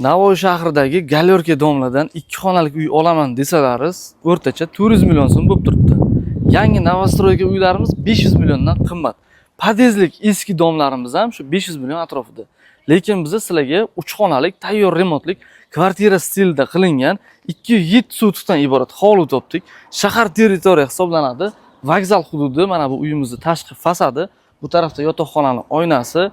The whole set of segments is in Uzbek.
Navoiy shahridagi Galyorka domladan 2 xonalik uy olaman desalaringiz, o'rtacha 400 million so'm bo'lib turibdi. Yangi novostroyga uylarimiz 500 milliondan qimmat. Podezlik eski domlarimiz ham shu 500 million atrofida. Lekin biz sizlarga 3 xonalik tayyor remontlik kvartira stilida qilingan 207 sotixdan iborat hovli topdik. Shahar territoriya hisoblanadi. Vokzal hududi, mana bu uyimizning tashqi fasadi, bu tarafda yotoqxonaning oynasi,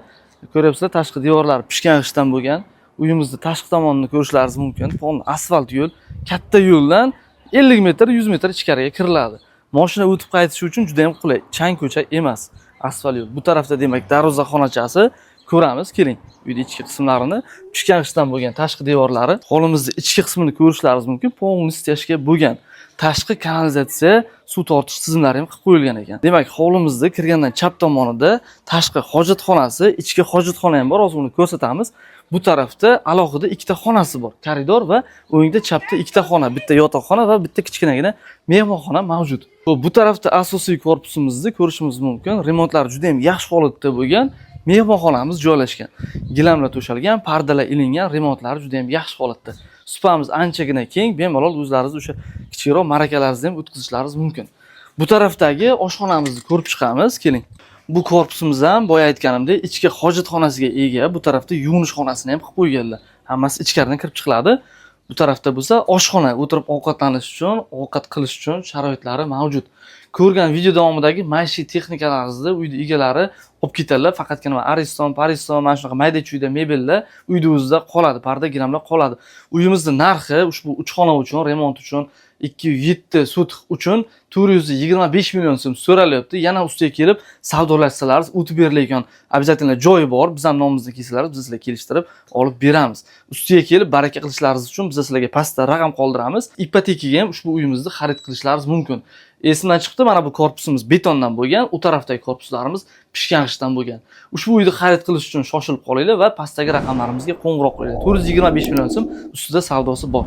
ko'ryapsizlar, tashqi devorlari pishgan g'ishtdan bo'lgan. Uyimizni tashqi tomonini ko'rishlaringiz mumkin. Asfalt yo'l, katta yo'ldan 50 metr, 100 metr ichkariga kiriladi. Mashina o'tib qaytishi uchun juda ham qulay. Chang ko'cha emas, asfalt yo'l. Bu tarafda demak darvozaxonachasi ko'ramiz. Keling, uyning ichki qismlarini, pishgan g'ishtdan bo'lgan tashqi devorlari, hovlimizning ichki qismini ko'rishlaringiz mumkin. Polnistiyashga bo'lgan tashqi kanalizatsiya, suv tortish tizimlari ham qilib qo'yilgan ekan. Demak, hovlimizda kirgandan chap tomonida tashqi hojatxonasi, ichki hojatxona ham bor. Hozir uni ko'rsatamiz. Bu tarafda alohida ikkita xonasi bor. Koridor va o'ngda chapda ikkita xona, bitta yotoqxona va bitta kichkinagina mehmonxona mavjud. Bu tarafda asosiy korpusimizni ko'rishimiz mumkin. Remontlar juda ham yaxshi holatda bo'lgan. Mehmonxonamiz joylashgan. Gilamlar to'shalgan, pardalar ilingan, remontlari juda ham yaxshi holatda. Supamiz anchagina keng, bemalol o'zlaringiz o'sha kichikroq marakalaringizni ham o'tkazishlaringiz mumkin. Bu tarafdagi oshxonamizni ko'rib chiqamiz, keling. Bu korpusimiz ham boya aytganimdek ichki hojatxonasiga ega. Bu tarafda yuvinish xonasini ham qilib qo'yganlar. Hammasi ichkaridan kirib chiqiladi. Bu tarafda bo'lsa oshxona, o'tirib ovqatlanish uchun, ovqat qilish uchun sharoitlari mavjud. Ko'rgan video davomidagi maishiy texnikalaringizni uyda egalari olib ketadilar. Faqatgina Ariston, Pariston, mana shunaqa mayda-chuyda mebellar uyda o'zida qoladi, parda gilamlar qoladi. Uyimizning narxi ushbu 3 xona uchun, remont uchun 207 sotix uchun 425 million so'm so'ralyapti. Yana ustiga kelib savdolashsalaringiz o'tib beriladigan обязательно joyi bor. Biz ham nomimizni kelsalar, biz sizlarga kelishtirib olib beramiz. Ustiga kelib baraka qilishlaringiz uchun biz sizlarga pastda raqam qoldiramiz. Ipotekaga ham ushbu uyimizni xarid qilishlaringiz mumkin. Esimdan chiqdi, mana bu korpusimiz betondan bo'lgan, u tarafdagi korpuslarimiz pishgan g'ishtdan bo'lgan. Ushbu uyni xarid qilish uchun shoshilib qolinglar va pastdagi raqamlarimizga qo'ng'iroq qiling. 425 million so'm ustida savdosi bor.